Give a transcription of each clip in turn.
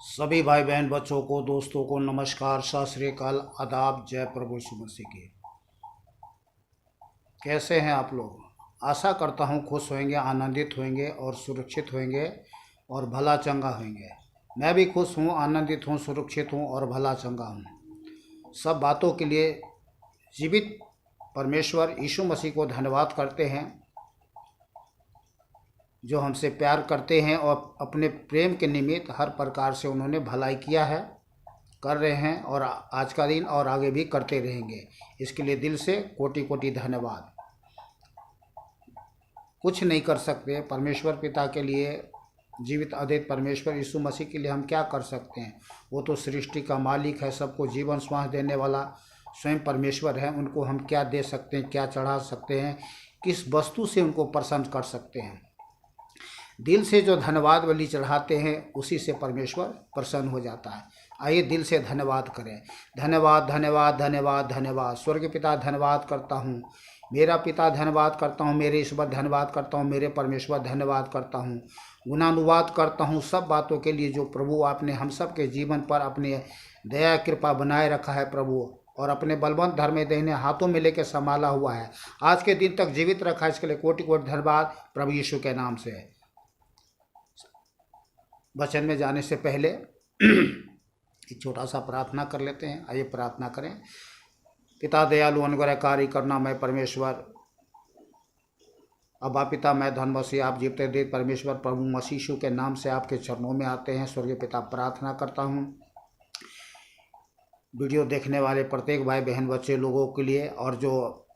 सभी भाई बहन बच्चों को दोस्तों को नमस्कार, सत श्री अकाल, आदाब, जय प्रभु यीशु मसीह की। कैसे हैं आप लोग? आशा करता हूं खुश होंगे, आनंदित होंगे और सुरक्षित होंगे और भला चंगा होंगे। मैं भी खुश हूं, आनंदित हूं, सुरक्षित हूं और भला चंगा हूं। सब बातों के लिए जीवित परमेश्वर यीशु मसीह को धन्यवाद करते हैं, जो हमसे प्यार करते हैं और अपने प्रेम के निमित्त हर प्रकार से उन्होंने भलाई किया है, कर रहे हैं और आज का दिन और आगे भी करते रहेंगे। इसके लिए दिल से कोटि कोटि धन्यवाद। कुछ नहीं कर सकते परमेश्वर पिता के लिए, जीवित अद्वैत परमेश्वर यीशु मसीह के लिए हम क्या कर सकते हैं? वो तो सृष्टि का मालिक है, सबको जीवन श्वास देने वाला स्वयं परमेश्वर है। उनको हम क्या दे सकते हैं, क्या चढ़ा सकते हैं, किस वस्तु से उनको प्रसन्न कर सकते हैं? दिल से जो धन्यवाद बलि चढ़ाते हैं उसी से परमेश्वर प्रसन्न हो जाता है। आइए दिल से धन्यवाद करें। धन्यवाद धन्यवाद धन्यवाद धन्यवाद। स्वर्ग पिता धन्यवाद करता हूँ, मेरा पिता धन्यवाद करता हूँ, मेरे ईश्वर धन्यवाद करता हूँ, मेरे परमेश्वर धन्यवाद करता हूँ। गुणानुवाद करता हूँ सब बातों के लिए जो प्रभु आपने हम सब के जीवन पर अपने दया कृपा बनाए रखा है प्रभु, और अपने बलवंत धर्म देने हाथों में लेकर संभाला हुआ है, आज के दिन तक जीवित रखा है। इसके लिए कोटि कोटि धन्यवाद प्रभु यीशु के नाम से। वचन में जाने से पहले एक छोटा सा प्रार्थना कर लेते हैं। आइए प्रार्थना करें। पिता दयालु अनुग्रहकारी करुणामय परमेश्वर, अब्बा पिता, मैं धन्यवाद आप जीवते दे परमेश्वर प्रभु मसीह यीशु के नाम से आपके चरणों में आते हैं। स्वर्गीय पिता, प्रार्थना करता हूँ वीडियो देखने वाले प्रत्येक भाई बहन बच्चे लोगों के लिए, और जो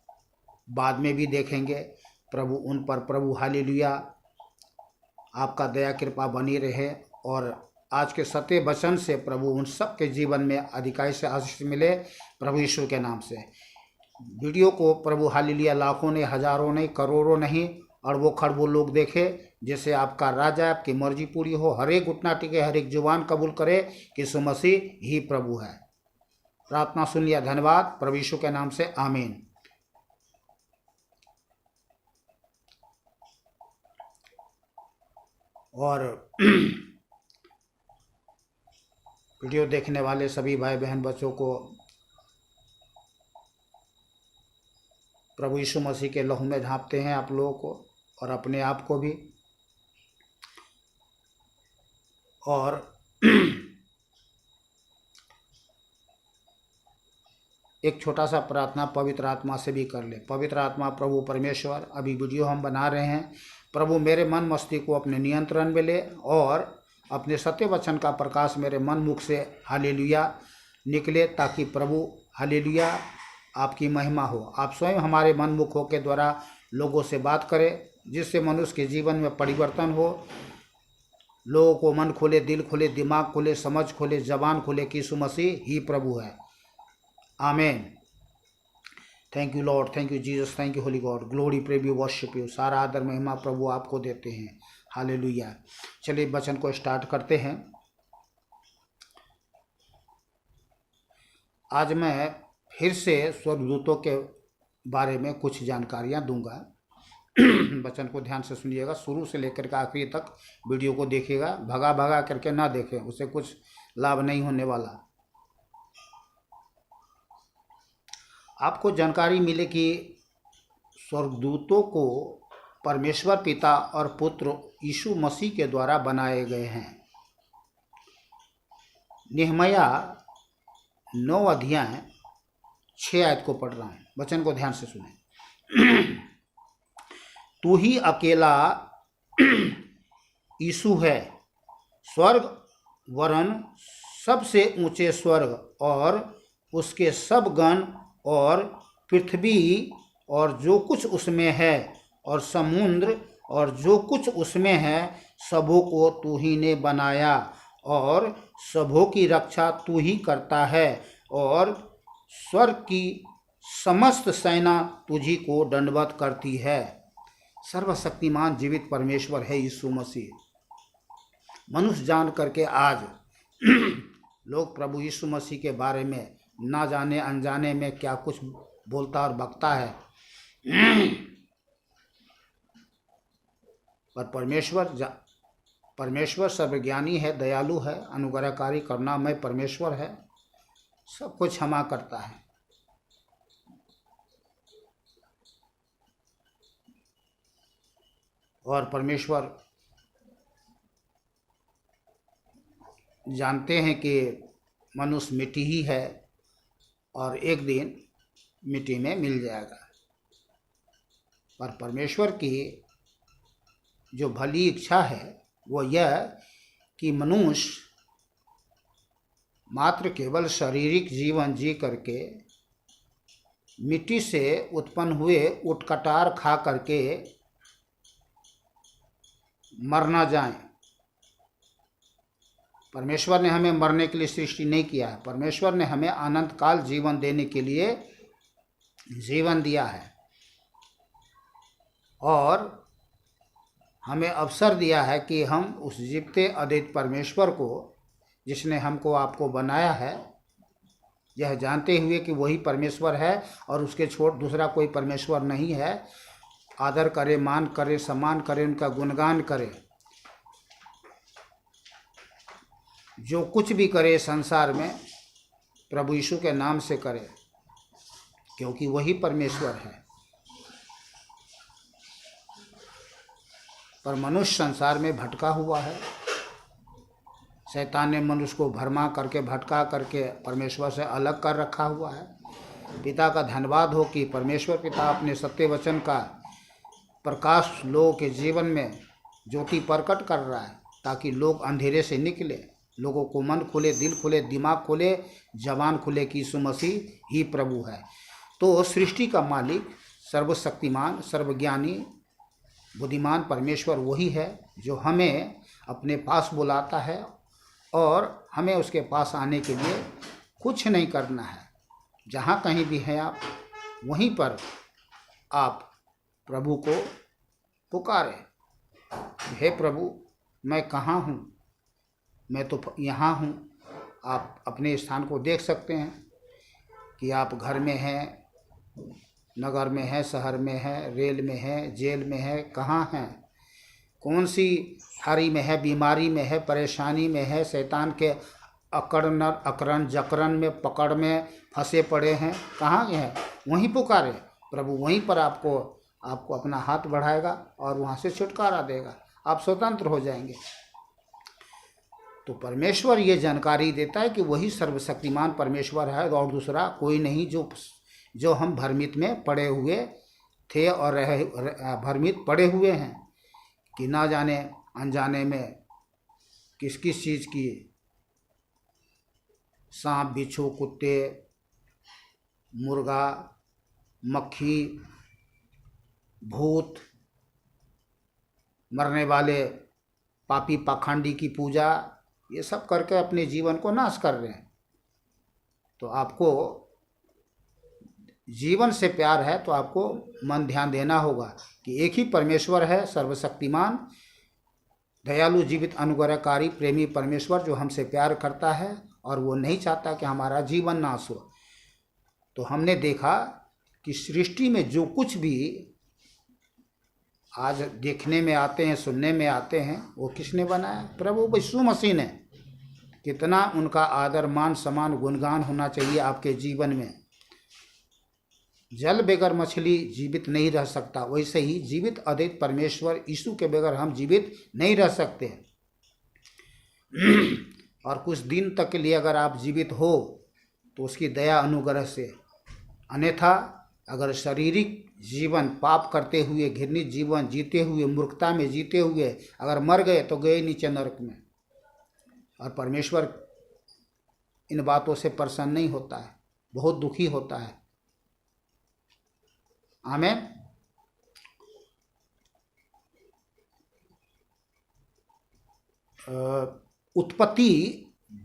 बाद में भी देखेंगे प्रभु, उन पर प्रभु हालेलुया आपका दया कृपा बनी रहे, और आज के सत्य वचन से प्रभु उन सब के जीवन में अधिकाई से आशीष मिले प्रभु यीशु के नाम से। वीडियो को प्रभु हालेलुया लाखों ने, हजारों नहीं, करोड़ों नहीं, और वो खरबों लोग देखे, जैसे आपका राजा, आपकी मर्जी पूरी हो। हर एक घुटना टिके, हर एक जुबान कबूल करे कि यीशु मसीह ही प्रभु है। प्रार्थना सुन लिया, धन्यवाद प्रभु यीशु के नाम से, आमीन। और वीडियो देखने वाले सभी भाई बहन बच्चों को प्रभु यीशु मसीह के लहू में झाँपते हैं, आप लोगों को और अपने आप को भी। और एक छोटा सा प्रार्थना पवित्र आत्मा से भी कर ले। पवित्र आत्मा प्रभु परमेश्वर, अभी वीडियो हम बना रहे हैं प्रभु, मेरे मन मस्तिष्क को अपने नियंत्रण में ले और अपने सत्य वचन का प्रकाश मेरे मन मुख से हालेलुया निकले, ताकि प्रभु हालेलुया आपकी महिमा हो। आप स्वयं हमारे मन मुखों के द्वारा लोगों से बात करें, जिससे मनुष्य के जीवन में परिवर्तन हो, लोगों को मन खोले, दिल खोले, दिमाग खोले, समझ खोले, जबान खोले कि यीशु मसीह ही प्रभु है। आमीन। Thank you Lord, thank you Jesus, thank you Holi God, glory Prem you, worship you. सारा आदर महिमा प्रभु आपको देते हैं। हालेलुया। चलिए वचन को स्टार्ट करते हैं। आज मैं फिर से स्वर्गदूतों के बारे में कुछ जानकारियां दूंगा। वचन को ध्यान से सुनिएगा, शुरू से लेकर के आखिरी तक वीडियो को देखिएगा। भगा भगा करके ना देखें, उससे कुछ लाभ नहीं होने वाला। आपको जानकारी मिले कि स्वर्गदूतों को परमेश्वर पिता और पुत्र यीशु मसीह के द्वारा बनाए गए हैं। नेहमिया 9 अध्याय 6 आयत को पढ़ रहा हूँ, वचन को ध्यान से सुने। तू ही अकेला यीशु है, स्वर्ग वरन सबसे ऊंचे स्वर्ग और उसके सब गण और पृथ्वी और जो कुछ उसमें है और समुद्र और जो कुछ उसमें है, सबों को तू ही ने बनाया और सबों की रक्षा तू ही करता है, और स्वर्ग की समस्त सेना तुझी को दंडवत करती है। सर्वशक्तिमान जीवित परमेश्वर है यीशु मसीह। मनुष्य जान करके आज लोग प्रभु यीशु मसीह के बारे में ना जाने अनजाने में क्या कुछ बोलता और बकता है, पर परमेश्वर परमेश्वर सर्वज्ञानी है, दयालु है, अनुग्रहकारी, करुणामय परमेश्वर है, सब कुछ क्षमा करता है। और परमेश्वर जानते हैं कि मनुष्य मिट्टी ही है और एक दिन मिट्टी में मिल जाएगा। पर परमेश्वर की जो भली इच्छा है वो यह कि मनुष्य मात्र केवल शारीरिक जीवन जी करके मिट्टी से उत्पन्न हुए उटकटार खा करके मर ना जाए। परमेश्वर ने हमें मरने के लिए सृष्टि नहीं किया है। परमेश्वर ने हमें अनंत काल जीवन देने के लिए जीवन दिया है और हमें अवसर दिया है कि हम उस जीवते अद्वैत परमेश्वर को, जिसने हमको आपको बनाया है, यह जानते हुए कि वही परमेश्वर है और उसके छोड़ दूसरा कोई परमेश्वर नहीं है, आदर करे, मान करे, सम्मान करे, उनका गुणगान करे। जो कुछ भी करे संसार में प्रभु यीशु के नाम से करे, क्योंकि वही परमेश्वर है। पर मनुष्य संसार में भटका हुआ है। शैतान ने मनुष्य को भरमा करके, भटका करके परमेश्वर से अलग कर रखा हुआ है। पिता का धन्यवाद हो कि परमेश्वर पिता अपने सत्य वचन का प्रकाश लोगों के जीवन में ज्योति प्रकट कर रहा है, ताकि लोग अंधेरे से निकले, लोगों को मन खुले, दिल खुले, दिमाग खुले, जबान खुले कि यीशु मसीह ही प्रभु है। तो सृष्टि का मालिक, सर्वशक्तिमान, सर्वज्ञानी, बुद्धिमान परमेश्वर वही है जो हमें अपने पास बुलाता है और हमें उसके पास आने के लिए कुछ नहीं करना है। जहाँ कहीं भी हैं आप, वहीं पर आप प्रभु को पुकारें, हे प्रभु मैं कहाँ हूँ, मैं तो यहाँ हूँ। आप अपने स्थान को देख सकते हैं कि आप घर में हैं, नगर में है, शहर में है, रेल में है, जेल में है, कहाँ हैं, कौन सी हारी में है, बीमारी में है, परेशानी में है, शैतान के अकरण जकरण में, पकड़ में फंसे पड़े हैं, कहाँ हैं, वहीं पुकारे। प्रभु वहीं पर आपको अपना हाथ बढ़ाएगा और वहाँ से छुटकारा देगा, आप स्वतंत्र हो जाएंगे। तो परमेश्वर ये जानकारी देता है कि वही सर्वशक्तिमान परमेश्वर है और दूसरा कोई नहीं, जो हम भ्रमित में पड़े हुए थे और भ्रमित पड़े हुए हैं कि ना जाने अनजाने में किस किस चीज़ की, सांप, बिच्छू, कुत्ते, मुर्गा, मक्खी, भूत, मरने वाले पापी पाखंडी की पूजा, ये सब करके अपने जीवन को नाश कर रहे हैं। तो आपको जीवन से प्यार है तो आपको मन ध्यान देना होगा कि एक ही परमेश्वर है, सर्वशक्तिमान, दयालु, जीवित, अनुग्रहकारी, प्रेमी परमेश्वर जो हमसे प्यार करता है और वो नहीं चाहता कि हमारा जीवन नाश हो। तो हमने देखा कि सृष्टि में जो कुछ भी आज देखने में आते हैं, सुनने में आते हैं, वो किसने बनाया? प्रभु यीशु मसीह ने। कितना उनका आदर, मान, सम्मान, गुणगान होना चाहिए आपके जीवन में। जल बगैर मछली जीवित नहीं रह सकता, वैसे ही जीवित अद्वैत परमेश्वर यीशु के बगैर हम जीवित नहीं रह सकते। और कुछ दिन तक के लिए अगर आप जीवित हो तो उसकी दया अनुग्रह से, अन्यथा अगर शारीरिक जीवन पाप करते हुए, घृणित जीवन जीते हुए, मूर्खता में जीते हुए अगर मर गए तो गए नीचे नरक में। और परमेश्वर इन बातों से प्रसन्न नहीं होता है, बहुत दुखी होता है। आमीन। उत्पत्ति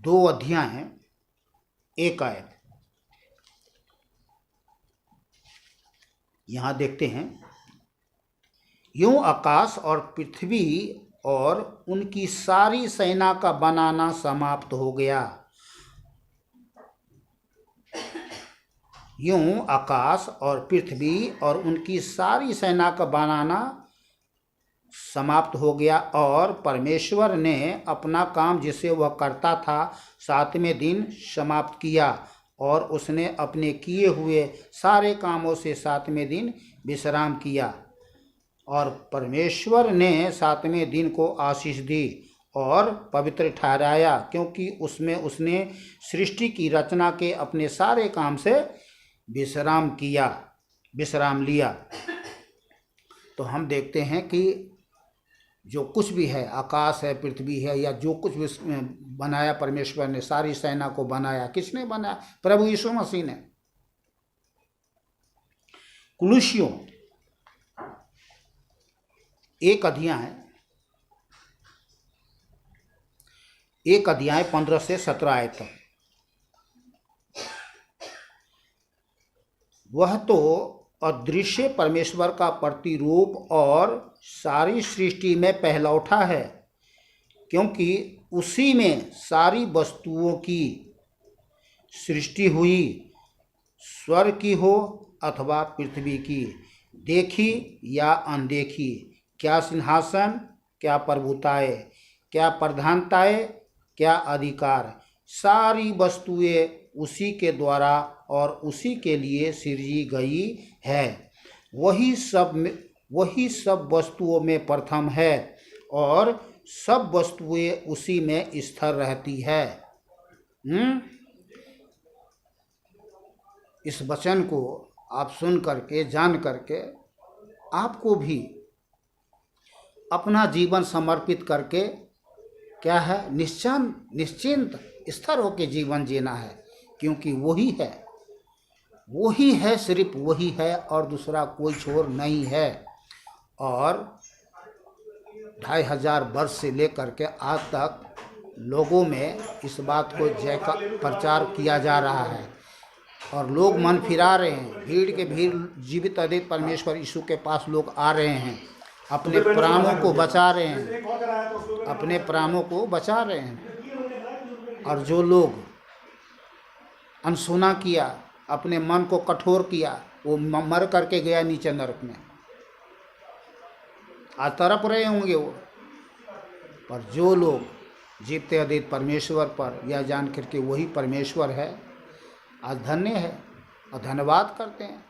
2 अध्याय 1 आयत यहाँ देखते हैं। यूं आकाश और पृथ्वी और उनकी सारी सेना का बनाना समाप्त हो गया। यूं आकाश और पृथ्वी और उनकी सारी सेना का बनाना समाप्त हो गया और परमेश्वर ने अपना काम जिसे वह करता था 7वें दिन समाप्त किया और उसने अपने किए हुए सारे कामों से 7वें दिन विश्राम किया। और परमेश्वर ने 7वें दिन को आशीष दी और पवित्र ठहराया, क्योंकि उसमें उसने सृष्टि की रचना के अपने सारे काम से विश्राम लिया। तो हम देखते हैं कि जो कुछ भी है, आकाश है, पृथ्वी है, या जो कुछ भी बनाया परमेश्वर ने, सारी सेना को बनाया, किसने बनाया? प्रभु यीशु मसीह ने। कुलुसियों 1 अध्याय 15 से 17 आयत तक। वह तो अदृश्य परमेश्वर का प्रतिरूप और सारी सृष्टि में पहलौठा है, क्योंकि उसी में सारी वस्तुओं की सृष्टि हुई, स्वर्ग की हो अथवा पृथ्वी की, देखी या अनदेखी, क्या सिंहासन, क्या प्रभुताएं, क्या प्रधानताएं, क्या अधिकार, सारी वस्तुएं उसी के द्वारा और उसी के लिए सृजी गई है। वही सब वस्तुओं में प्रथम है और सब वस्तुएं उसी में स्थिर रहती है। इस वचन को आप सुन करके, जान करके, आपको भी अपना जीवन समर्पित करके क्या है, निश्चिंत स्थिर होकर जीवन जीना है, क्योंकि वही है, सिर्फ वही है और दूसरा कोई छोर नहीं है। और 2500 वर्ष से लेकर के आज तक लोगों में इस बात को जय का प्रचार किया जा रहा है और लोग मन फिरा रहे हैं। भीड़ के भीड़ जीवित अद्वित परमेश्वर यीशु के पास लोग आ रहे हैं, अपने प्राणों को बचा रहे हैं, और जो लोग अनसुना किया, अपने मन को कठोर किया, वो मर करके गया नीचे नरक में। आज तड़प रहे होंगे वो, पर जो लोग जीवते अद्वित परमेश्वर पर यह जान करके वही परमेश्वर है, आज धन्य है और धन्यवाद करते हैं,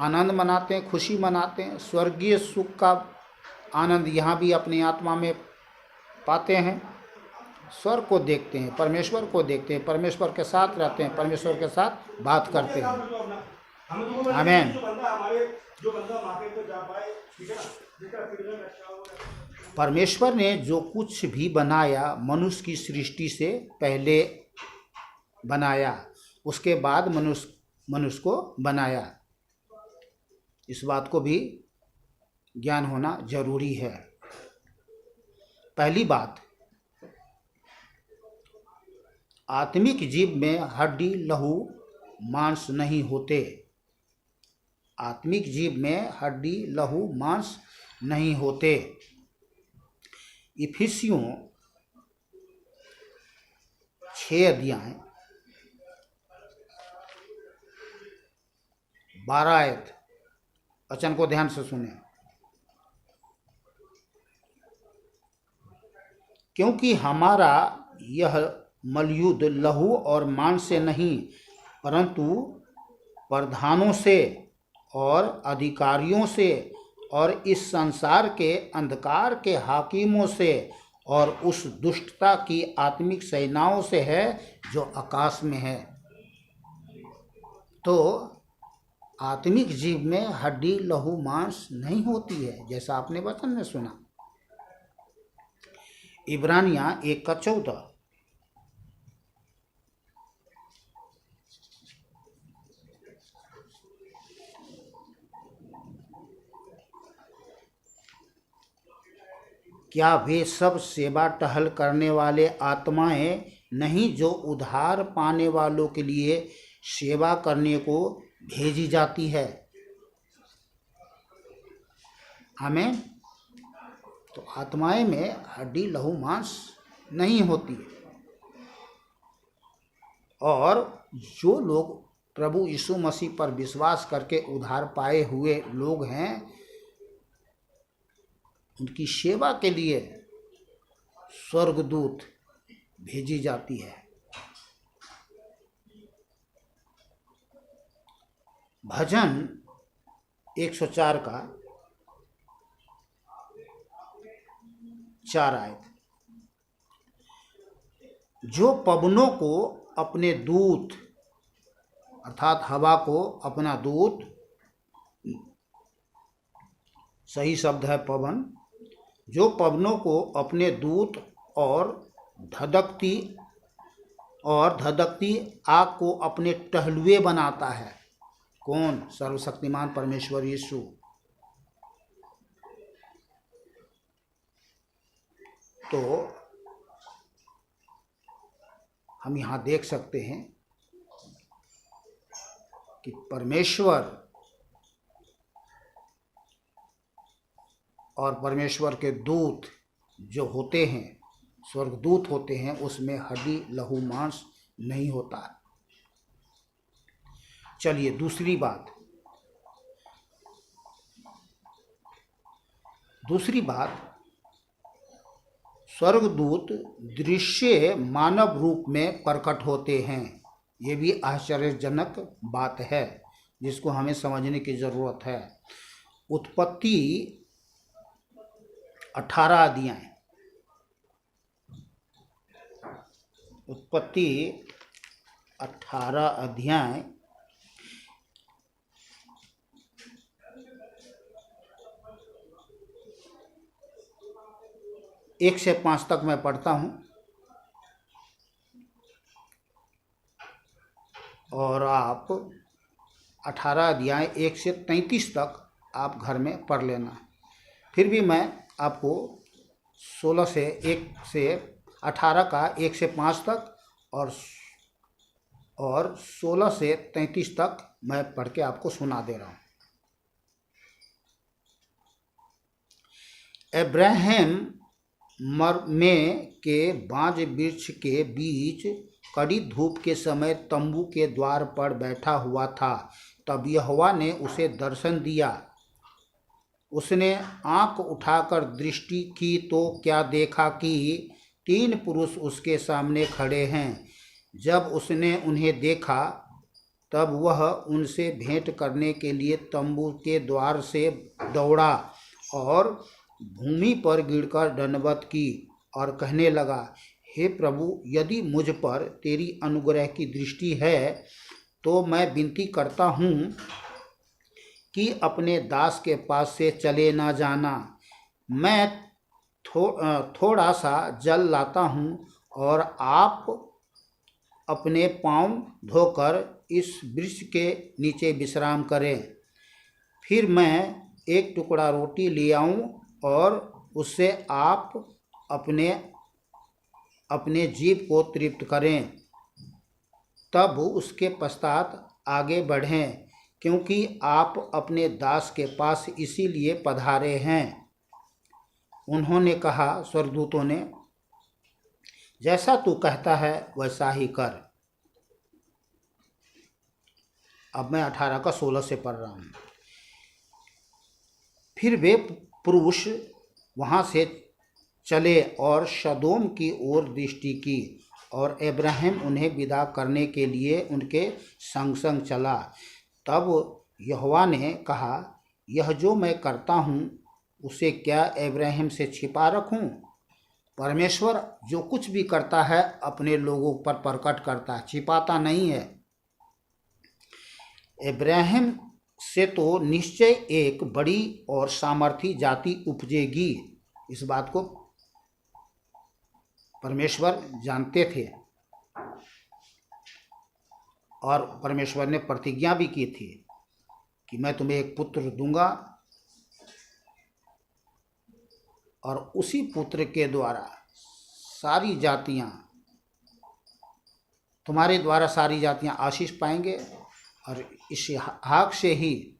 आनंद मनाते हैं, खुशी मनाते हैं। स्वर्गीय सुख का आनंद यहाँ भी अपनी आत्मा में पाते हैं। स्वर्ग को देखते हैं, परमेश्वर को देखते हैं, परमेश्वर के साथ रहते हैं, परमेश्वर के साथ बात करते हैं। आमीन। परमेश्वर ने जो कुछ भी बनाया मनुष्य की सृष्टि से पहले बनाया, उसके बाद मनुष्य को बनाया। इस बात को भी ज्ञान होना जरूरी है। पहली बात, आत्मिक जीव में हड्डी, लहू, मांस नहीं होते। आत्मिक जीव में हड्डी, लहू, मांस नहीं होते। इफिसियों 6 अध्याय 12 आयत, वचन को ध्यान से सुने। क्योंकि हमारा यह मलयुद्ध लहू और मांस से नहीं, परंतु प्रधानों से और अधिकारियों से और इस संसार के अंधकार के हाकिमों से और उस दुष्टता की आत्मिक सेनाओं से है जो आकाश में है। तो आत्मिक जीव में हड्डी, लहू, मांस नहीं होती है, जैसा आपने वचन में सुना। इब्रानियां 1:14। क्या वे सब सेवा टहल करने वाले आत्माएं नहीं जो उद्धार पाने वालों के लिए सेवा करने को भेजी जाती है? आमीन। तो आत्माएं में हड्डी, लहू, मांस नहीं होती। और जो लोग प्रभु यीशु मसीह पर विश्वास करके उद्धार पाए हुए लोग हैं, उनकी सेवा के लिए स्वर्गदूत भेजी जाती है। भजन 104 का 4 आयत, जो पवनों को अपने दूत अर्थात हवा को अपना दूत, सही शब्द है पवन, जो पवनों को अपने दूत और धधकती आग को अपने टहलुए बनाता है। कौन? सर्वशक्तिमान परमेश्वर यीशु। तो हम यहाँ देख सकते हैं कि परमेश्वर और परमेश्वर के दूत जो होते हैं, स्वर्गदूत होते हैं, उसमें हड्डी लहू मांस नहीं होता। चलिए दूसरी बात, स्वर्गदूत दृश्य मानव रूप में प्रकट होते हैं। ये भी आश्चर्यजनक बात है जिसको हमें समझने की ज़रूरत है। उत्पत्ति 18 अध्याय, उत्पत्ति 18 अध्याय 1 से 5 तक मैं पढ़ता हूँ और आप 18 अध्याय 1 से 33 तक आप घर में पढ़ लेना। फिर भी मैं आपको 16 से 1 से 18 का 1 से 5 तक और 16 से 33 तक मैं पढ़ के आपको सुना दे रहा हूँ। अब्राहम मरमे के बांज वृक्ष के बीच कड़ी धूप के समय तंबू के द्वार पर बैठा हुआ था। तब यहोवा ने उसे दर्शन दिया। उसने आंख उठाकर दृष्टि की तो क्या देखा कि 3 पुरुष उसके सामने खड़े हैं। जब उसने उन्हें देखा तब वह उनसे भेंट करने के लिए तंबू के द्वार से दौड़ा और भूमि पर गिरकर दंडवत की और कहने लगा, हे प्रभु, यदि मुझ पर तेरी अनुग्रह की दृष्टि है तो मैं विनती करता हूँ कि अपने दास के पास से चले ना जाना। मैं थोड़ा सा जल लाता हूँ और आप अपने पाँव धोकर इस वृक्ष के नीचे विश्राम करें। फिर मैं एक टुकड़ा रोटी ले आऊँ और उससे आप अपने जीभ को तृप्त करें। तब उसके पश्चात आगे बढ़ें, क्योंकि आप अपने दास के पास इसीलिए पधारे हैं। उन्होंने कहा, स्वर्गदूतों ने, जैसा तू कहता है वैसा ही कर। अब मैं 18 का 16 से पढ़ रहा हूँ। फिर वे पुरुष वहाँ से चले और सदोम की ओर दृष्टि की और अब्राहम उन्हें विदा करने के लिए उनके संग संग चला। तब यहोवा ने कहा, यह जो मैं करता हूँ उसे क्या अब्राहम से छिपा रखूँ? परमेश्वर जो कुछ भी करता है अपने लोगों पर प्रकट करता है, छिपाता नहीं है। अब्राहम से तो निश्चय एक बड़ी और सामर्थी जाति उपजेगी। इस बात को परमेश्वर जानते थे और परमेश्वर ने प्रतिज्ञा भी की थी कि मैं तुम्हें एक पुत्र दूंगा और उसी पुत्र के द्वारा सारी जातियां, तुम्हारे द्वारा सारी जातियां आशीष पाएंगे। और इसहाक से ही,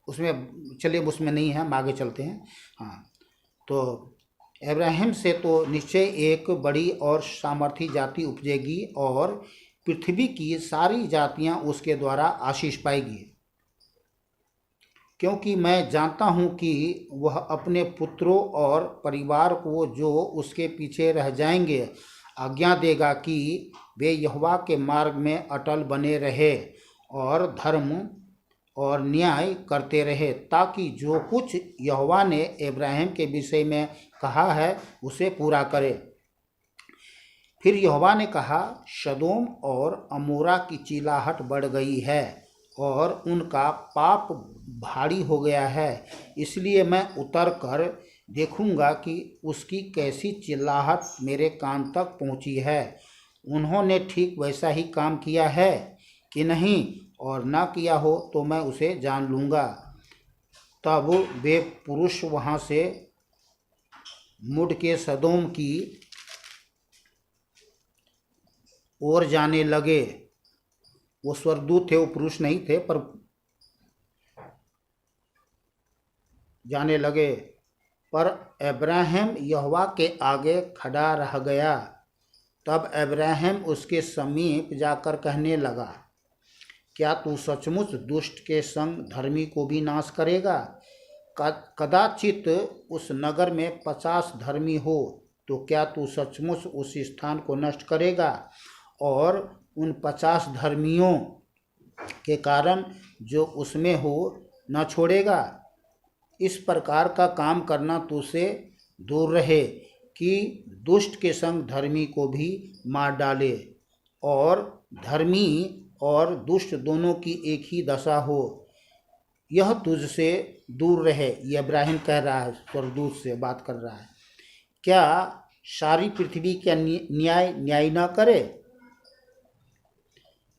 उसमें चलिए उसमें नहीं है, हम आगे चलते हैं। हाँ, तो अब्राहम से तो निश्चय एक बड़ी और सामर्थी जाति उपजेगी और पृथ्वी की सारी जातियां उसके द्वारा आशीष पाएगी। क्योंकि मैं जानता हूँ कि वह अपने पुत्रों और परिवार को जो उसके पीछे रह जाएंगे आज्ञा देगा कि वे यहोवा के मार्ग में अटल बने रहे और धर्म और न्याय करते रहे, ताकि जो कुछ यहोवा ने इब्राहिम के विषय में कहा है उसे पूरा करे। फिर यहोवा ने कहा, सदोम और अमोरा की चिल्लाहट बढ़ गई है और उनका पाप भारी हो गया है, इसलिए मैं उतर कर देखूंगा कि उसकी कैसी चिल्लाहट मेरे कान तक पहुंची है। उन्होंने ठीक वैसा ही काम किया है कि नहीं, और ना किया हो तो मैं उसे जान लूँगा। तब वे पुरुष वहाँ से मुड़ के सदोम की ओर जाने लगे। वो स्वर्गदूत थे, वो पुरुष नहीं थे, पर जाने लगे। पर अब्राहम यहोवा के आगे खड़ा रह गया। तब अब्राहम उसके समीप जाकर कहने लगा, क्या तू सचमुच दुष्ट के संग धर्मी को भी नाश करेगा? कदाचित उस नगर में 50 धर्मी हो, तो क्या तू सचमुच उस स्थान को नष्ट करेगा और उन 50 धर्मियों के कारण जो उसमें हो न छोड़ेगा? इस प्रकार का काम करना तुझसे दूर रहे कि दुष्ट के संग धर्मी को भी मार डाले और धर्मी और दुष्ट दोनों की एक ही दशा हो। यह तुझसे दूर रहे। ये इब्राहिम कह रहा है, स्वर्गदूत से बात कर रहा है। क्या सारी पृथ्वी का न्याय न करे?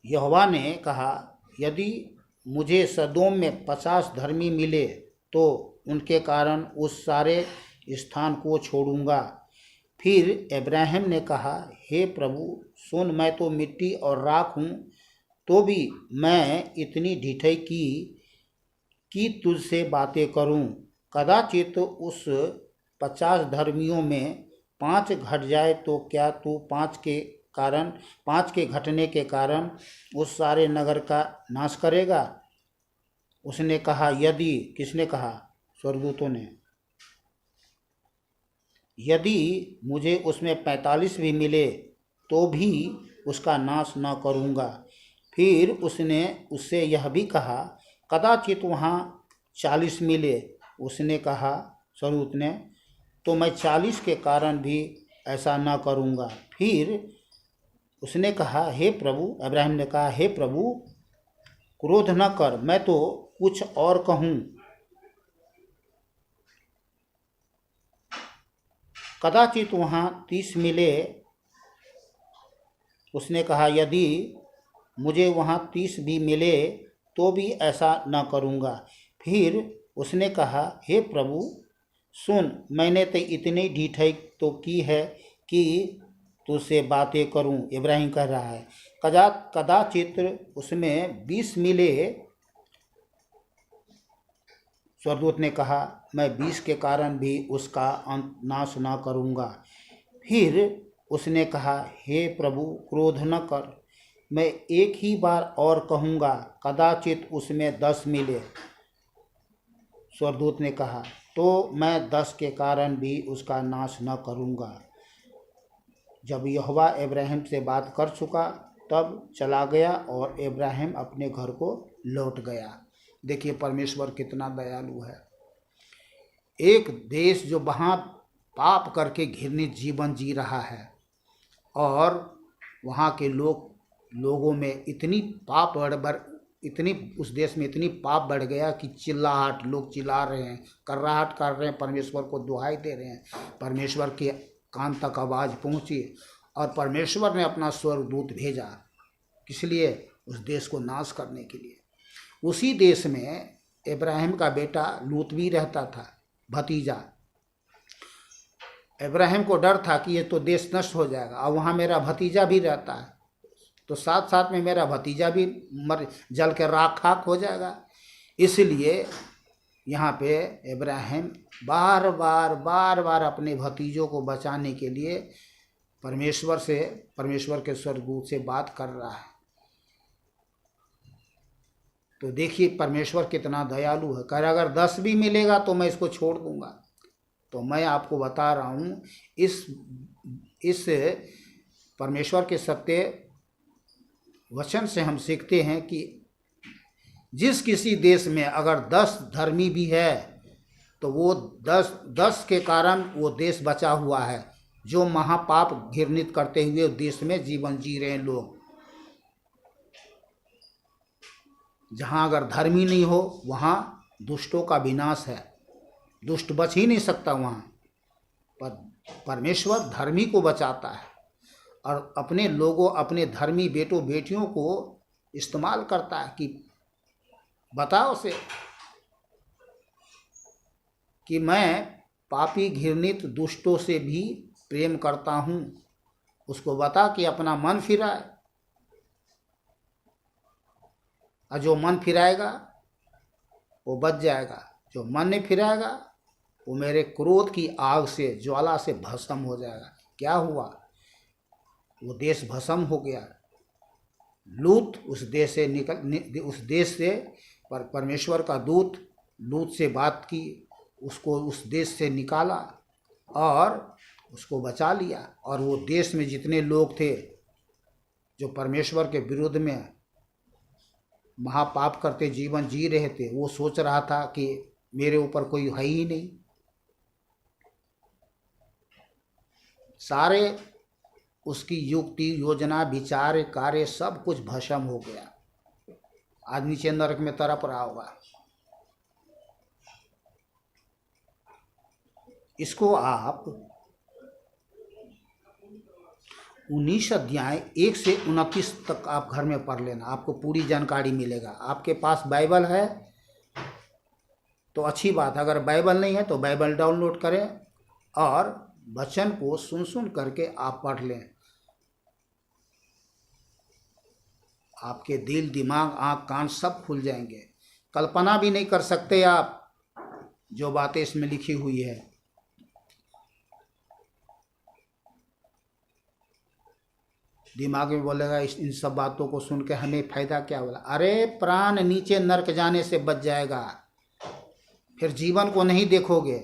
यहोवा ने कहा, यदि मुझे सदोम में 50 धर्मी मिले तो उनके कारण उस सारे स्थान को छोड़ूंगा। फिर इब्राहिम ने कहा, हे प्रभु सुन, मैं तो मिट्टी और राख हूँ, तो भी मैं इतनी ढिठाई कि तुझसे बातें करूं। कदाचित उस 50 धर्मियों में 5 घट जाए तो क्या तू 5 के घटने के कारण उस सारे नगर का नाश करेगा? उसने कहा, यदि, किसने कहा? स्वर्गदूतों ने। यदि मुझे उसमें 45 भी मिले तो भी उसका नाश न करूँगा। फिर उसने उससे यह भी कहा, कदाचित वहाँ 40 मिले। उसने कहा, स्वर्गदूत ने, तो मैं 40 के कारण भी ऐसा न करूँगा। फिर उसने कहा, हे प्रभु, अब्राहम ने कहा, हे प्रभु क्रोध न कर, मैं तो कुछ और कहूँ। कदाचित वहाँ 30 मिले। उसने कहा, यदि मुझे वहाँ 30 भी मिले तो भी ऐसा न करूँगा। फिर उसने कहा, हे प्रभु सुन, मैंने तो इतनी ढिठाई तो की है कि तुझसे बातें करूं। इब्राहिम कह रहा है, कदाचित उसमें 20 मिले। स्वर्गदूत ने कहा, मैं 20 के कारण भी उसका नाश न करूँगा। फिर उसने कहा, हे प्रभु क्रोध न कर, मैं एक ही बार और कहूँगा, कदाचित उसमें 10 मिले। स्वर्गदूत ने कहा, तो मैं 10 के कारण भी उसका नाश न करूँगा। जब यहोवा इब्राहिम से बात कर चुका तब चला गया और इब्राहिम अपने घर को लौट गया। देखिए परमेश्वर कितना दयालु है। एक देश जो वहाँ पाप करके घृणित जीवन जी रहा है और वहाँ के लोगों में इतनी पाप इतनी उस देश में इतनी पाप बढ़ गया कि चिल्लाहट, लोग चिल्ला रहे हैं, कर्राहट कर रहे हैं, परमेश्वर को दुहाई दे रहे हैं। परमेश्वर के कान तक आवाज़ पहुँची और परमेश्वर ने अपना स्वर्गदूत भेजा, किस लिए? उस देश को नाश करने के लिए। उसी देश में इब्राहिम का बेटा लूत भी रहता था, भतीजा। इब्राहिम को डर था कि ये तो देश नष्ट हो जाएगा और वहाँ मेरा भतीजा भी रहता है, तो साथ साथ में मेरा भतीजा भी जल के राख हो जाएगा। इसलिए यहाँ पे इब्राहिम बार बार अपने भतीजों को बचाने के लिए परमेश्वर के स्वर्गदूत से बात कर रहा है। तो देखिए परमेश्वर कितना दयालु है। कह रहा अगर 10 भी मिलेगा तो मैं इसको छोड़ दूंगा। तो मैं आपको बता रहा हूँ इस परमेश्वर के सत्य वचन से हम सीखते हैं कि जिस किसी देश में अगर 10 धर्मी भी है तो वो 10 के कारण वो देश बचा हुआ है। जो महापाप घृणित करते हुए देश में जीवन जी रहे हैं लोग, जहाँ अगर धर्मी नहीं हो वहाँ दुष्टों का विनाश है, दुष्ट बच ही नहीं सकता वहाँ। पर परमेश्वर धर्मी को बचाता है और अपने लोगों, अपने धर्मी बेटों बेटियों को इस्तेमाल करता है कि बताओ से कि मैं पापी घृणित दुष्टों से भी प्रेम करता हूँ। उसको बता कि अपना मन फिराए, और जो मन फिराएगा वो बच जाएगा, जो मन नहीं फिराएगा वो मेरे क्रोध की आग से, ज्वाला से भस्म हो जाएगा। क्या हुआ? वो देश भस्म हो गया। लूत उस देश से उस देश से परमेश्वर का दूत लूत से बात की, उसको उस देश से निकाला और उसको बचा लिया। और वो देश में जितने लोग थे जो परमेश्वर के विरुद्ध में महापाप करते जीवन जी रहे थे, वो सोच रहा था कि मेरे ऊपर कोई है ही नहीं। सारे उसकी युक्ति, योजना, विचार, कार्य सब कुछ भस्म हो गया। आज नीचे नरक में तड़प रहा होगा। इसको आप 19 अध्याय 1 से 29 तक आप घर में पढ़ लेना, आपको पूरी जानकारी मिलेगा। आपके पास बाइबल है तो अच्छी बात है, अगर बाइबल नहीं है तो बाइबल डाउनलोड करें और वचन को सुन सुन करके आप पढ़ लें। आपके दिल, दिमाग, आँख, कान सब खुल जाएंगे। कल्पना भी नहीं कर सकते आप जो बातें इसमें लिखी हुई है। दिमाग में बोलेगा इन सब बातों को सुन के हमें फायदा क्या होगा? अरे प्राण नीचे नरक जाने से बच जाएगा, फिर जीवन को नहीं देखोगे।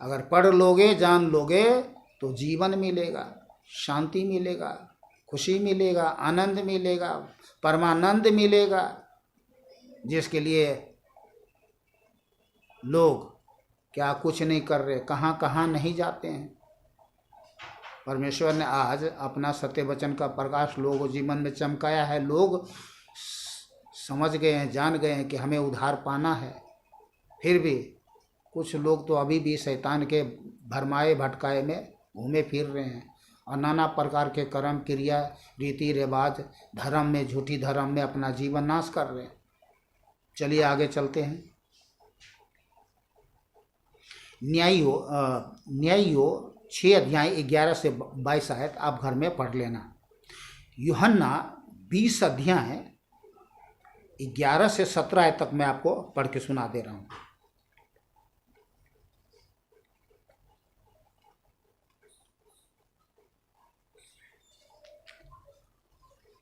अगर पढ़ लोगे, जान लोगे तो जीवन मिलेगा, शांति मिलेगा, खुशी मिलेगा, आनंद मिलेगा, परमानंद मिलेगा, जिसके लिए लोग क्या कुछ नहीं कर रहे, कहाँ कहाँ नहीं जाते हैं। परमेश्वर ने आज अपना सत्य वचन का प्रकाश लोगों जीवन में चमकाया है। लोग समझ गए हैं, जान गए हैं कि हमें उद्धार पाना है। फिर भी कुछ लोग तो अभी भी शैतान के भरमाए भटकाए में घूमे फिर रहे हैं और नाना प्रकार के कर्म, क्रिया, रीति रिवाज, धर्म में, झूठी धर्म में अपना जीवन नाश कर रहे हैं। चलिए आगे चलते हैं। न्यायियों 6 अध्याय 11 से 22 आयत आप घर में पढ़ लेना। यूहन्ना 20 अध्याय 11 से 17 आयत तक मैं आपको पढ़ के सुना दे रहा हूँ।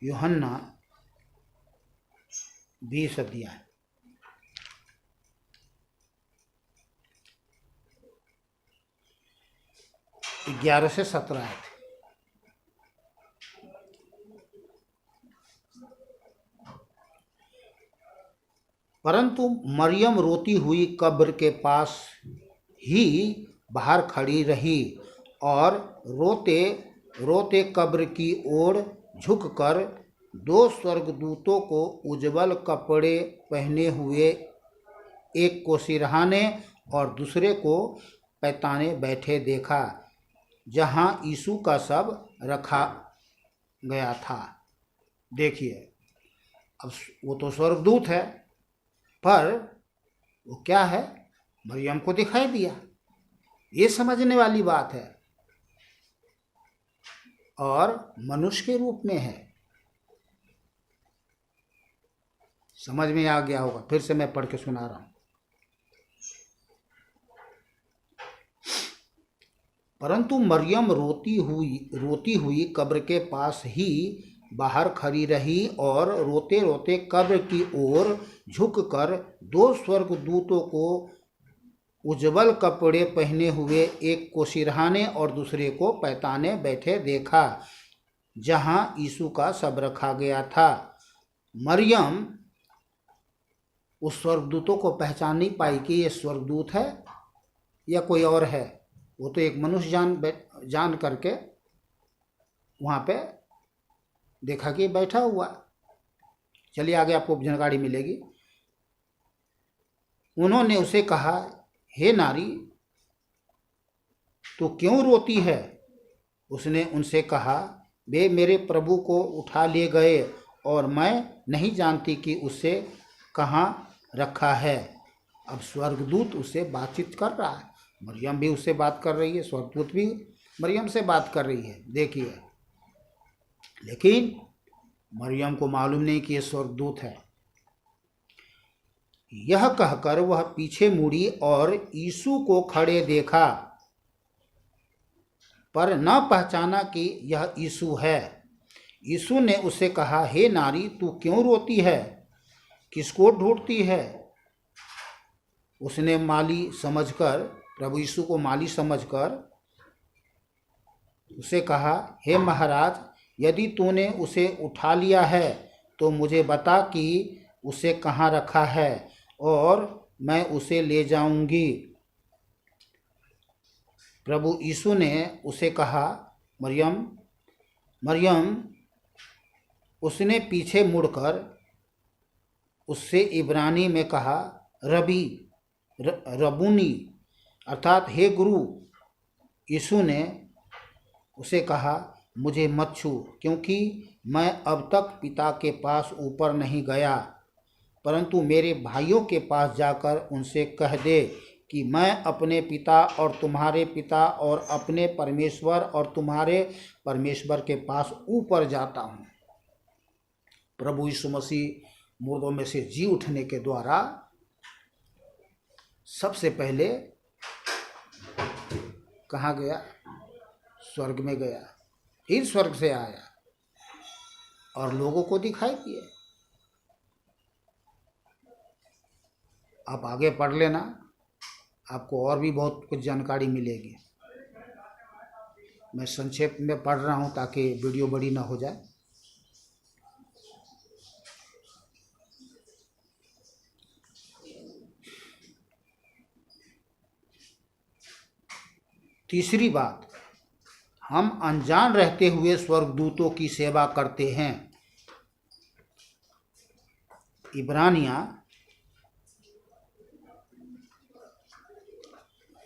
यूहन्ना 20 अध्याय 11 से 17 आयत। परंतु मरियम रोती हुई कब्र के पास ही बाहर खड़ी रही और रोते रोते कब्र की ओर झुककर 2 स्वर्गदूतों को उज्ज्वल कपड़े पहने हुए, एक को सिरहाने और दूसरे को पैताने बैठे देखा, जहाँ यीशु का शव रखा गया था। देखिए, अब वो तो स्वर्गदूत है, पर वो क्या है? मरियम को दिखाई दिया। ये समझने वाली बात है। और मनुष्य के रूप में है। समझ में आ गया होगा। फिर से मैं पढ़ के सुना रहा हूँ। परंतु मरियम रोती हुई कब्र के पास ही बाहर खड़ी रही और रोते रोते कब्र की ओर झुककर दो स्वर्गदूतों को उज्जवल कपड़े पहने हुए, एक को सिरहाने और दूसरे को पैताने बैठे देखा, जहां यीशु का शव रखा गया था। मरियम उस स्वर्गदूतों को पहचान नहीं पाई कि ये स्वर्गदूत है या कोई और है। वो तो एक मनुष्य जान करके वहाँ पे देखा कि बैठा हुआ। चलिए आगे आपको जानकारी मिलेगी। उन्होंने उसे कहा, हे नारी, तू क्यों रोती है? उसने उनसे कहा, वे मेरे प्रभु को उठा ले गए और मैं नहीं जानती कि उसे कहाँ रखा है। अब स्वर्गदूत उससे बातचीत कर रहा है, मरियम भी उससे बात कर रही है, स्वर्गदूत भी मरियम से बात कर रही है। देखिए, लेकिन मरियम को मालूम नहीं कि ये स्वर्गदूत है। यह कहकर वह पीछे मुड़ी और यीशु को खड़े देखा, पर न पहचाना कि यह यीशु है। यीशु ने उसे कहा, हे नारी, तू क्यों रोती है? किसको ढूंढती है? उसने माली समझकर, प्रभु यीशु को माली समझकर उसे कहा, हे महाराज, यदि तूने उसे उठा लिया है तो मुझे बता कि उसे कहाँ रखा है और मैं उसे ले जाऊंगी। प्रभु यीशु ने उसे कहा, मरियम। मरियम। उसने पीछे मुड़कर उससे इब्रानी में कहा, रबी, रबूनी, अर्थात हे गुरु। यीशु ने उसे कहा, मुझे मत छू, क्योंकि मैं अब तक पिता के पास ऊपर नहीं गया, परंतु मेरे भाइयों के पास जाकर उनसे कह दे कि मैं अपने पिता और तुम्हारे पिता और अपने परमेश्वर और तुम्हारे परमेश्वर के पास ऊपर जाता हूँ। प्रभु यीशु मसीह मुर्दों में से जी उठने के द्वारा सबसे पहले कहाँ गया? स्वर्ग में गया, फिर स्वर्ग से आया और लोगों को दिखाई दिए। आप आगे पढ़ लेना, आपको और भी बहुत कुछ जानकारी मिलेगी। मैं संक्षेप में पढ़ रहा हूँ ताकि वीडियो बड़ी ना हो जाए। तीसरी बात, हम अनजान रहते हुए स्वर्गदूतों की सेवा करते हैं। इब्रानियाँ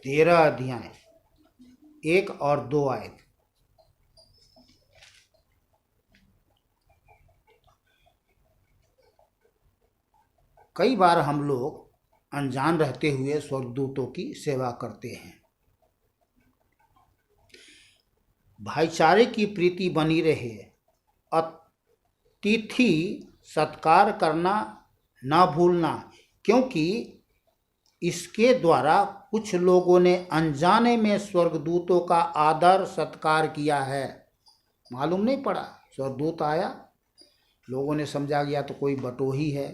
13 अध्याय 1 और 2 आयत। कई बार हम लोग अनजान रहते हुए स्वर्गदूतों की सेवा करते हैं। भाईचारे की प्रीति बनी रहे, अतिथि सत्कार करना ना भूलना, क्योंकि इसके द्वारा कुछ लोगों ने अनजाने में स्वर्गदूतों का आदर सत्कार किया है। मालूम नहीं पड़ा, स्वर्गदूत आया, लोगों ने समझा गया तो कोई बटोही है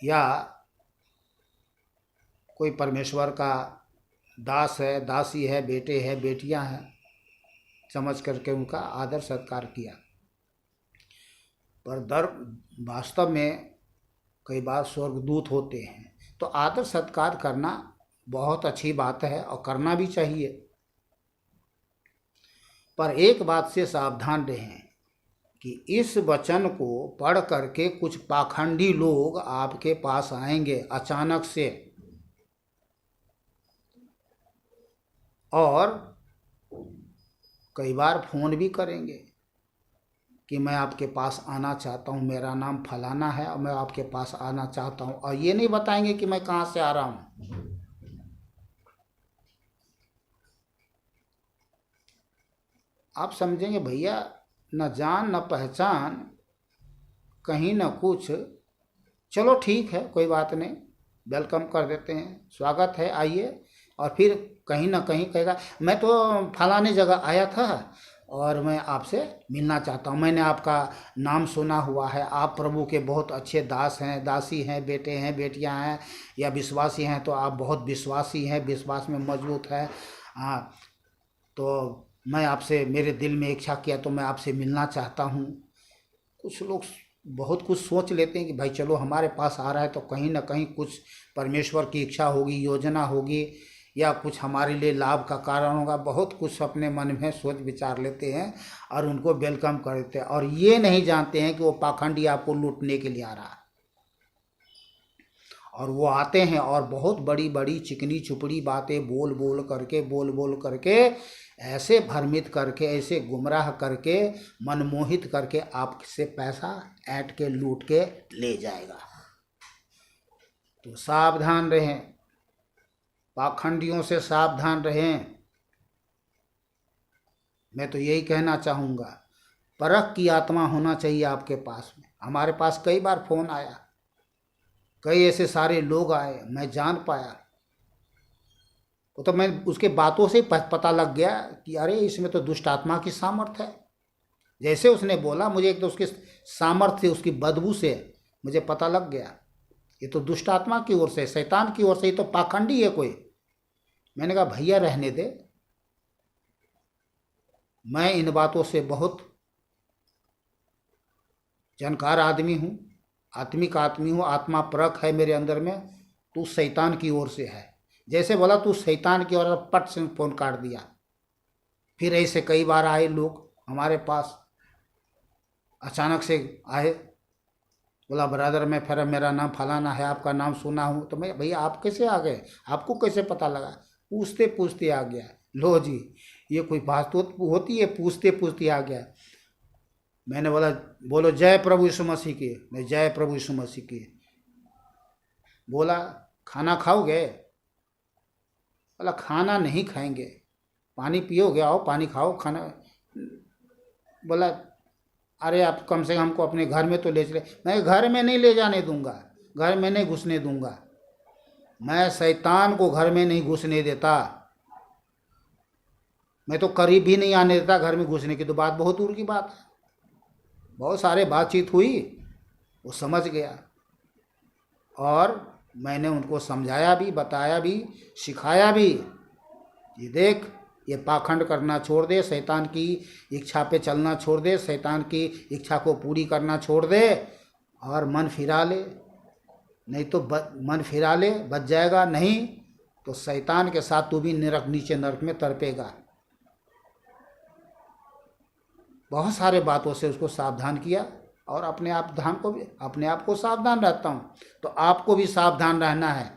या कोई परमेश्वर का दास है, दासी है, बेटे हैं, बेटियां हैं, समझ करके उनका आदर सत्कार किया। पर वास्तव में कई बार स्वर्गदूत होते हैं, तो आदर सत्कार करना बहुत अच्छी बात है और करना भी चाहिए। पर एक बात से सावधान रहें कि इस वचन को पढ़ करके कुछ पाखंडी लोग आपके पास आएंगे अचानक से और कई बार फ़ोन भी करेंगे कि मैं आपके पास आना चाहता हूँ, मेरा नाम फलाना है और मैं आपके पास आना चाहता हूँ, और ये नहीं बताएंगे कि मैं कहाँ से आ रहा हूँ। आप समझेंगे भैया, न जान न पहचान, कहीं न कुछ, चलो ठीक है, कोई बात नहीं, वेलकम कर देते हैं, स्वागत है, आइए। और फिर कहीं ना कहीं कहेगा मैं तो फलाने जगह आया था और मैं आपसे मिलना चाहता हूँ। मैंने आपका नाम सुना हुआ है, आप प्रभु के बहुत अच्छे दास हैं, दासी हैं, बेटे हैं, बेटियां हैं या विश्वासी हैं, तो आप बहुत विश्वासी हैं, विश्वास में मजबूत है। हाँ, तो मैं आपसे, मेरे दिल में इच्छा किया तो मैं आपसे मिलना चाहता हूँ। कुछ लोग बहुत कुछ सोच लेते हैं कि भाई चलो हमारे पास आ रहा है तो कहीं ना कहीं कुछ परमेश्वर की इच्छा होगी, योजना होगी, या कुछ हमारे लिए लाभ का कारण होगा। बहुत कुछ अपने मन में सोच विचार लेते हैं और उनको वेलकम कर देते हैं, और ये नहीं जानते हैं कि वो पाखंडी आपको लूटने के लिए आ रहा है। और वो आते हैं और बहुत बड़ी बड़ी चिकनी चुपड़ी बातें बोल बोल करके ऐसे भ्रमित करके, ऐसे गुमराह करके, मनमोहित करके आपसे पैसा ऐंठ के लूट के ले जाएगा। तो सावधान रहें, पाखंडियों से सावधान रहें। मैं तो यही कहना चाहूँगा, परख की आत्मा होना चाहिए आपके पास में। हमारे पास कई बार फ़ोन आया, कई ऐसे सारे लोग आए, मैं जान पाया। वो तो मैं उसके बातों से पता लग गया कि अरे इसमें तो दुष्ट आत्मा की सामर्थ्य है। जैसे उसने बोला, मुझे एक तो उसके सामर्थ्य, उसकी बदबू से मुझे पता लग गया ये तो दुष्ट आत्मा की ओर से, शैतान की ओर से, ये तो पाखंडी है कोई। मैंने कहा भैया रहने दे, मैं इन बातों से बहुत जानकार आदमी हूँ, आत्मिक आदमी हूँ, आत्मा परख है मेरे अंदर में। तू शैतान की ओर से है। जैसे बोला तू शैतान की ओर, पट से फ़ोन काट दिया। फिर ऐसे कई बार आए लोग हमारे पास, अचानक से आए, बोला ब्रदर मैं, फिर मेरा नाम फलाना है, आपका नाम सुना हूँ। तो मैं, भैया आप कैसे आ गए, आपको कैसे पता लगा? पूछते पूछते आ गया। लो जी, ये कोई बात तो होती है, पूछते पूछते आ गया। मैंने बोला बोलो जय प्रभु यीशु मसीह की। मैं जय प्रभु यीशु मसीह की। बोला खाना खाओगे? बोला खाना नहीं खाएंगे, पानी पियोगे? आओ पानी खाओ, खाना। बोला अरे आप कम से कम हमको अपने घर में तो ले चले। मैं घर में नहीं ले जाने दूंगा, घर में नहीं घुसने दूंगा। मैं शैतान को घर में नहीं घुसने देता, मैं तो करीब भी नहीं आने देता। घर में घुसने की तो बात बहुत दूर की बात है। बहुत सारे बातचीत हुई, वो समझ गया, और मैंने उनको समझाया भी, बताया भी, सिखाया भी। ये देख, ये पाखंड करना छोड़ दे, शैतान की इच्छा पे चलना छोड़ दे, शैतान की इच्छा को पूरी करना छोड़ दे, और मन फिरा ले। नहीं तो मन फिरा ले, बच जाएगा। नहीं तो शैतान के साथ तू भी नरक, नीचे नरक में तड़पेगा। बहुत सारे बातों से उसको सावधान किया, और अपने आप ध्यान को भी, अपने आप को सावधान रहता हूँ, तो आपको भी सावधान रहना है।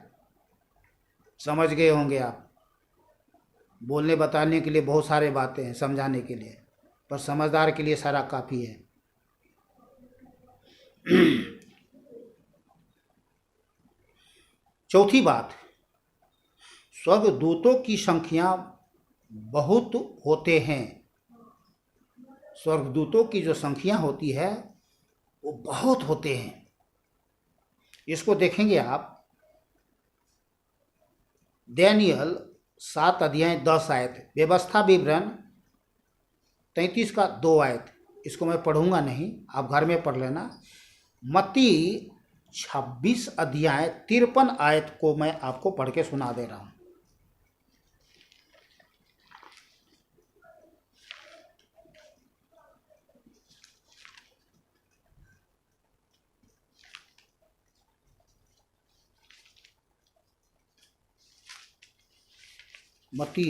समझ गए होंगे आप। बोलने बताने के लिए बहुत सारे बातें हैं, समझाने के लिए, पर समझदार के लिए सारा काफ़ी है। चौथी बात, स्वर्गदूतों की संख्या बहुत होते हैं। स्वर्गदूतों की जो संख्या होती है वो बहुत होते हैं। इसको देखेंगे आप, दानियल 7 अध्याय 10 आयत, व्यवस्था विवरण 33 का 2 आयत। इसको मैं पढ़ूंगा नहीं, आप घर में पढ़ लेना। मत्ती 26 अध्याय 53 आयत को मैं आपको पढ़ के सुना दे रहा हूँ। मत्ती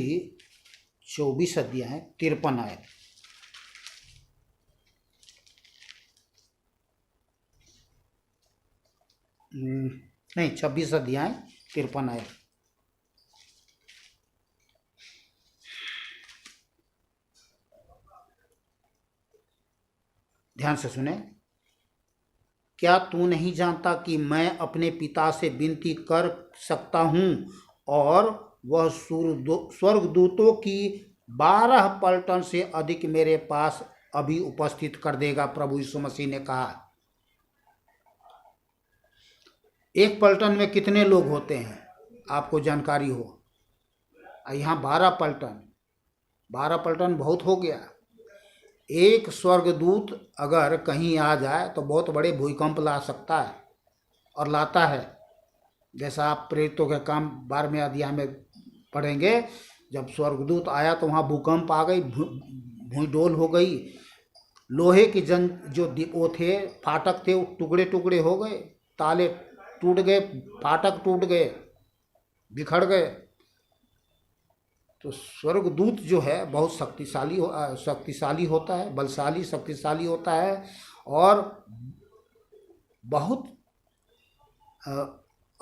24 अध्याय 53 आयत। नहीं, 26 अध्याय 53 आयत। ध्यान से सुने। क्या तू नहीं जानता कि मैं अपने पिता से विनती कर सकता हूँ और वह स्वर्गदूतों की 12 पलटन से अधिक मेरे पास अभी उपस्थित कर देगा? प्रभु यीशु मसीह ने कहा। एक पलटन में कितने लोग होते हैं आपको जानकारी हो? यहाँ 12 पलटन, 12 पलटन बहुत हो गया। एक स्वर्गदूत अगर कहीं आ जाए तो बहुत बड़े भूकंप ला सकता है और लाता है। जैसा आप प्रेरितों के काम 12वें अध्याय में पढ़ेंगे, जब स्वर्गदूत आया तो वहाँ भूकंप आ गई, भूईडोल हो गई, लोहे की जंग जो वो थे, फाटक थे, वो टुकड़े टुकड़े हो गए, ताले टूट गए, फाटक टूट गए, बिखर गए। तो स्वर्गदूत जो है बहुत शक्तिशाली होता है, बलशाली शक्तिशाली होता है, और बहुत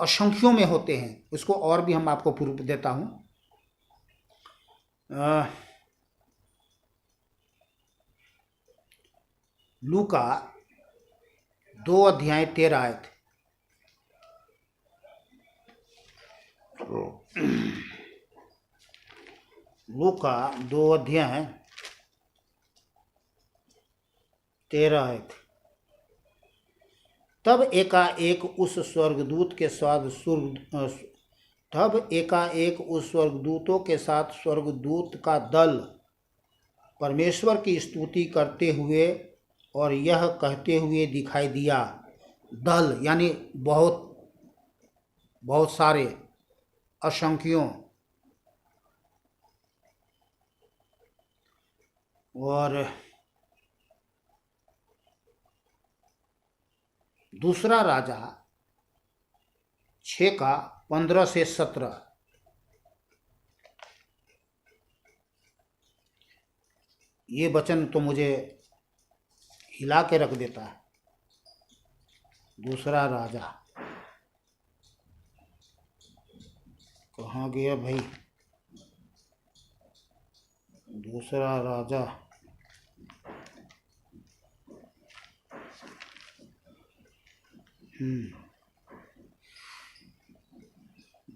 असंख्यों में होते हैं। उसको और भी हम आपको प्रूफ देता हूँ। लूका 2 अध्याय 13 आयत। लूका 2 अध्याय 13 आयत। तब एकाएक उस स्वर्गदूतों के साथ स्वर्गदूत का दल परमेश्वर की स्तुति करते हुए और यह कहते हुए दिखाई दिया। दल यानी बहुत बहुत सारे, असंख्यों। और दूसरा राजा 6 का 15 से 17। ये वचन तो मुझे हिला के रख देता है। दूसरा राजा कहाँ गया भाई? दूसरा राजा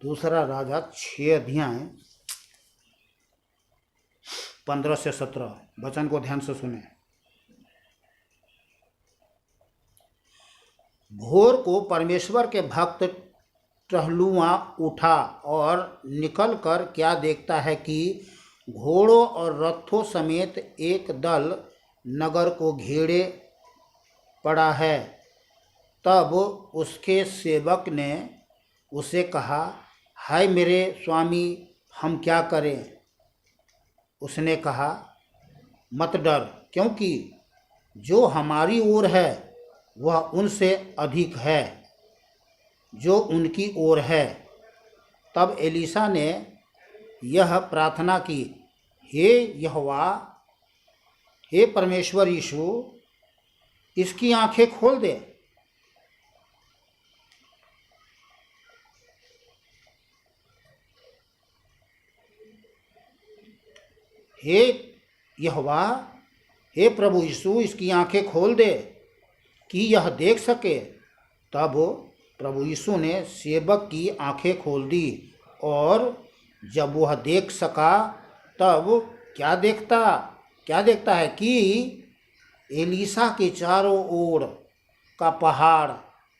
दूसरा राजा 6 अध्याय 15 से 17 वचन को ध्यान से सुने। भोर को परमेश्वर के भक्त टहलुआ उठा और निकलकर क्या देखता है कि घोड़ों और रथों समेत एक दल नगर को घेरे पड़ा है। तब उसके सेवक ने उसे कहा, हाय मेरे स्वामी, हम क्या करें? उसने कहा, मत डर, क्योंकि जो हमारी ओर है वह उनसे अधिक है जो उनकी ओर है। तब एलीशा ने यह प्रार्थना की, हे यहोवा, हे परमेश्वर यीशु, इसकी आंखें खोल दे। हे यहोवा, हे प्रभु यीशु, इसकी आंखें खोल दे कि यह देख सके। तब प्रभु यीशु ने सेवक की आंखें खोल दी, और जब वह देख सका तब क्या देखता है कि एलीशा के चारों ओर का पहाड़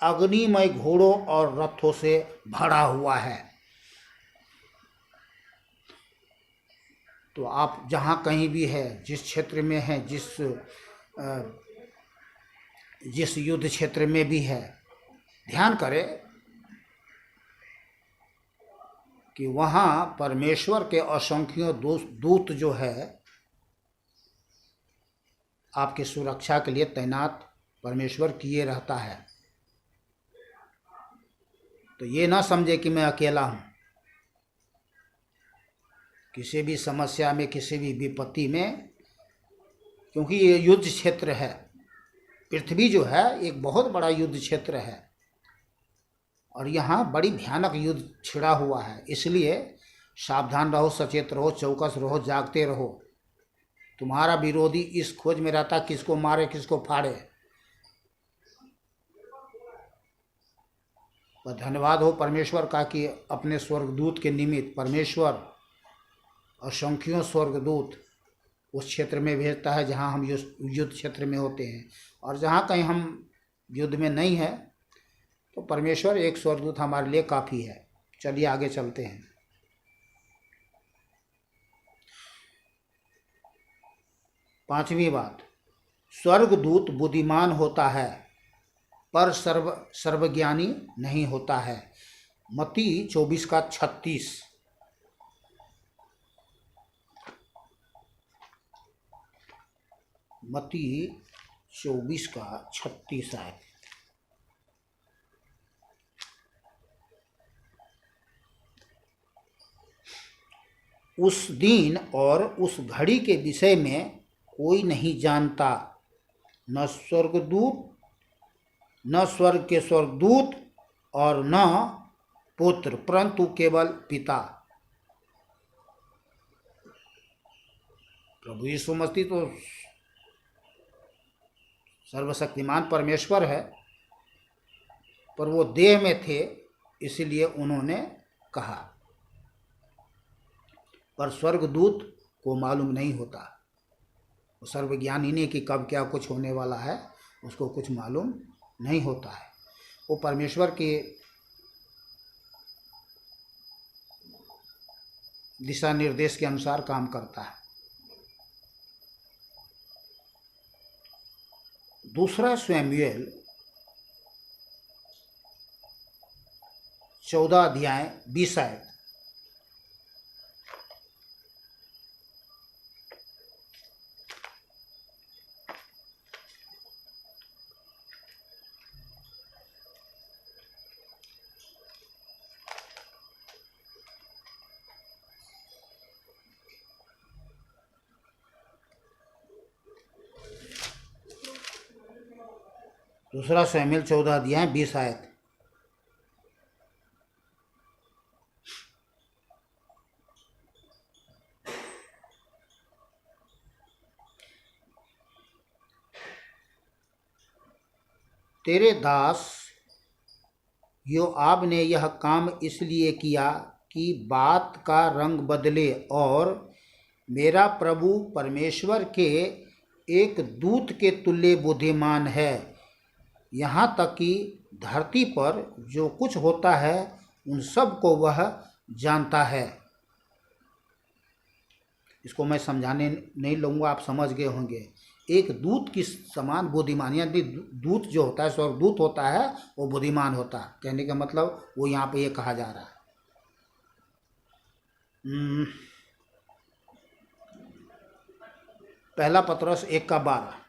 अग्निमय घोड़ों और रथों से भरा हुआ है। तो आप जहाँ कहीं भी है, जिस क्षेत्र में है, जिस युद्ध क्षेत्र में भी है, ध्यान करें कि वहाँ परमेश्वर के असंख्यों दूत जो है आपकी सुरक्षा के लिए तैनात परमेश्वर किए रहता है। तो ये ना समझे कि मैं अकेला हूँ। किसी भी समस्या में, किसी भी विपत्ति में, क्योंकि ये युद्ध क्षेत्र है, पृथ्वी जो है एक बहुत बड़ा युद्ध क्षेत्र है, और यहाँ बड़ी भयानक युद्ध छिड़ा हुआ है। इसलिए सावधान रहो, सचेत रहो, चौकस रहो, जागते रहो। तुम्हारा विरोधी इस खोज में रहता, किसको मारे किसको फाड़े। पर धन्यवाद हो परमेश्वर का कि अपने स्वर्गदूत के निमित्त परमेश्वर असंख्यों स्वर्गदूत उस क्षेत्र में भेजता है जहाँ हम युद्ध क्षेत्र में होते हैं। और जहाँ कहीं हम युद्ध में नहीं है तो परमेश्वर एक स्वर्गदूत हमारे लिए काफ़ी है। चलिए आगे चलते हैं। 5वीं बात, स्वर्गदूत बुद्धिमान होता है पर सर्वज्ञानी नहीं होता है। मत्ती 24:36। मत्ती 24:36 है। उस दिन और उस घड़ी के विषय में कोई नहीं जानता, न स्वर्गदूत, न स्वर्ग के स्वर्गदूत और न पुत्र, परंतु केवल पिता। प्रभु यीशु मसीह तो सर्वशक्तिमान परमेश्वर है, पर वो देह में थे, इसलिए उन्होंने कहा। पर स्वर्गदूत को मालूम नहीं होता, वो सर्वज्ञानी ने कि कब क्या कुछ होने वाला है, उसको कुछ मालूम नहीं होता है। वो परमेश्वर के दिशा निर्देश के अनुसार काम करता है। दूसरा शमूएल 14:20 आयत। दूसरा शमूएल 14:20 आयत। तेरे दास योआब ने यह काम इसलिए किया कि बात का रंग बदले और मेरा प्रभु परमेश्वर के एक दूत के तुल्य बुद्धिमान है, यहाँ तक कि धरती पर जो कुछ होता है उन सब को वह जानता है। इसको मैं समझाने नहीं लूँगा, आप समझ गए होंगे। एक दूत की समान बुद्धिमान, यानी दूत जो होता है, स्वर्गदूत होता है, वो बुद्धिमान होता है। कहने का मतलब वो यहाँ पे ये कहा जा रहा है। पहला पतरस 1:12।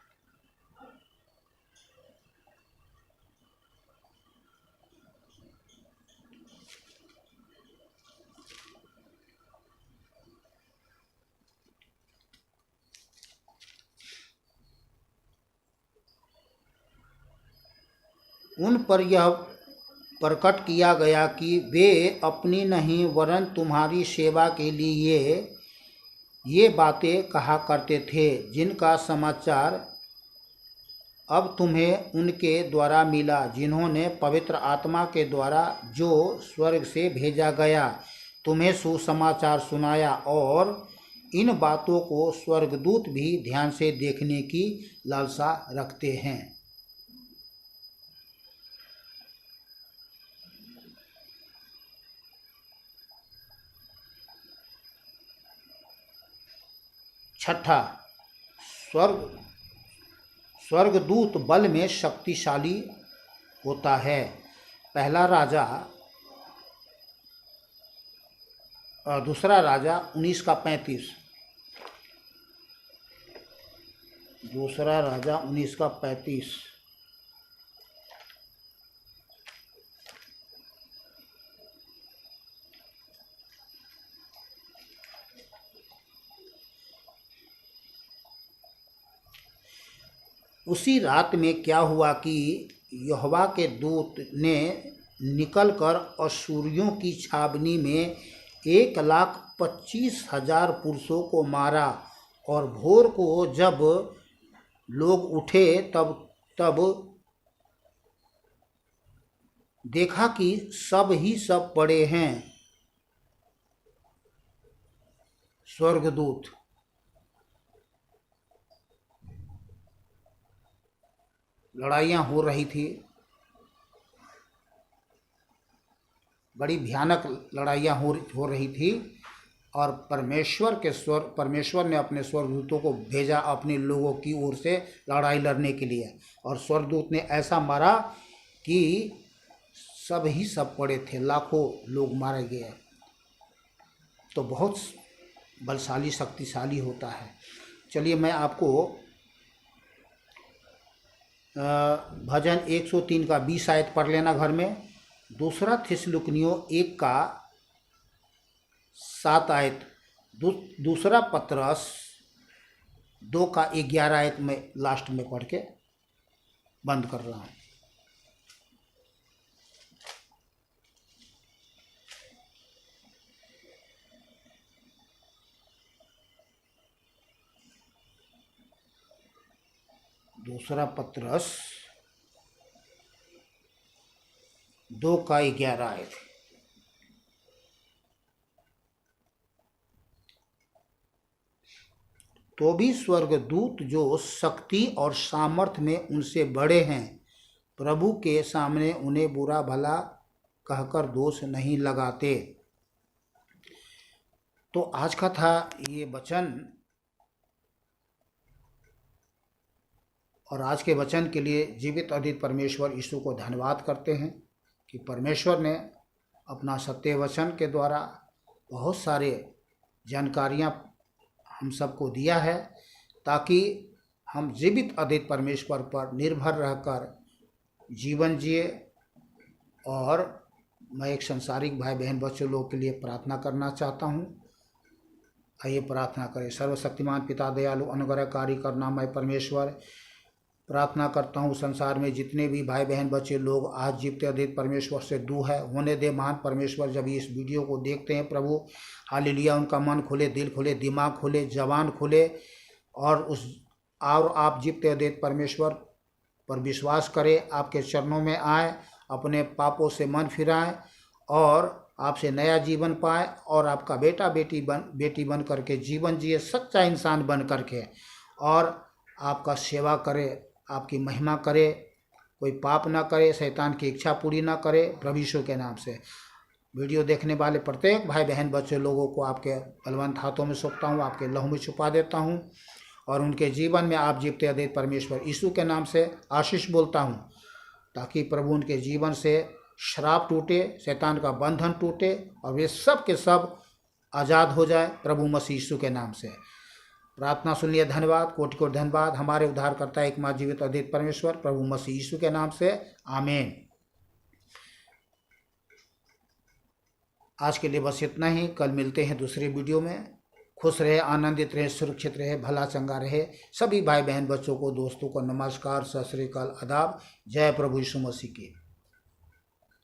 उन पर यह प्रकट किया गया कि वे अपनी नहीं वरन तुम्हारी सेवा के लिए ये बातें कहा करते थे, जिनका समाचार अब तुम्हें उनके द्वारा मिला, जिन्होंने पवित्र आत्मा के द्वारा जो स्वर्ग से भेजा गया तुम्हें सुसमाचार सुनाया। और इन बातों को स्वर्गदूत भी ध्यान से देखने की लालसा रखते हैं। छठा, स्वर्गदूत बल में शक्तिशाली होता है। दूसरा राजा 19:35। दूसरा राजा 19:35। उसी रात में क्या हुआ कि यहोवा के दूत ने निकलकर अश्शूरियों की छावनी में 1,25,000 पुरुषों को मारा। और भोर को जब लोग उठे तब देखा कि सब ही सब पड़े हैं। स्वर्गदूत लड़ाइयाँ हो रही थी, बड़ी भयानक लड़ाइयाँ हो रही थी। और परमेश्वर ने अपने स्वर्गदूतों को भेजा अपने लोगों की ओर से लड़ाई लड़ने के लिए, और स्वर्गदूत ने ऐसा मारा कि सब पड़े थे, लाखों लोग मारे गए। तो बहुत बलशाली शक्तिशाली होता है। चलिए मैं आपको भजन 103 का 20 आयत पढ़ लेना घर में। दूसरा थिस्सलुनीकियों 1 का 7 आयत, दूसरा पतरस 2 का 11 आयत में लास्ट में पढ़ के बंद कर रहा हूँ। दूसरा पतरस 2 का 11 आयत। तो भी स्वर्गदूत जो शक्ति और सामर्थ्य में उनसे बड़े हैं, प्रभु के सामने उन्हें बुरा भला कहकर दोष नहीं लगाते। तो आज का था ये वचन, और आज के वचन के लिए जीवित अद्वित परमेश्वर यीशु को धन्यवाद करते हैं कि परमेश्वर ने अपना सत्य वचन के द्वारा बहुत सारे जानकारियाँ हम सबको दिया है, ताकि हम जीवित अद्वित परमेश्वर पर निर्भर रहकर जीवन जिए। और मैं एक संसारिक भाई बहन बच्चों लोग के लिए प्रार्थना करना चाहता हूँ। आइए प्रार्थना करें। सर्वशक्तिमान पिता, दयालु अनुग्रहकारी करुणामय परमेश्वर, प्रार्थना करता हूँ संसार में जितने भी भाई बहन बच्चे लोग आज जीवते अद्वित परमेश्वर से दूर है, होने दे महान परमेश्वर। जब इस वीडियो को देखते हैं प्रभु, हालेलुया, उनका मन खुले, दिल खुले, दिमाग खुले, जबान खुले, और आप जीवते अद्वित परमेश्वर पर विश्वास करें, आपके चरणों में आए, अपने पापों से मन फिराएं और आपसे नया जीवन पाए, और आपका बेटी बन करके जीवन जिए, सच्चा इंसान बन करके, और आपका सेवा करे, आपकी महिमा करे, कोई पाप ना करे, शैतान की इच्छा पूरी ना करे, प्रभु यीशु के नाम से। वीडियो देखने वाले प्रत्येक भाई बहन बच्चे लोगों को आपके बलवंत हाथों में सौंपता हूँ, आपके लहू में छुपा देता हूँ, और उनके जीवन में आप जीवते अद्वित परमेश्वर यीशु के नाम से आशीष बोलता हूँ, ताकि प्रभु उनके जीवन से श्राप टूटे, शैतान का बंधन टूटे, और वे सब के सब आज़ाद हो जाए प्रभु मसीह यीशु के नाम से। प्रार्थना सुनिए। धन्यवाद, कोटि कोटि धन्यवाद हमारे उद्धारकर्ता एकमात्र जीवित अद्वित परमेश्वर प्रभु मसीह यीशु के नाम से, आमीन। आज के लिए बस इतना ही। कल मिलते हैं दूसरे वीडियो में। खुश रहे, आनंदित रहे, सुरक्षित रहे, भला चंगा रहे। सभी भाई बहन बच्चों को, दोस्तों को नमस्कार, सत श्री अकाल, आदाब। जय प्रभु यीशु मसीह की।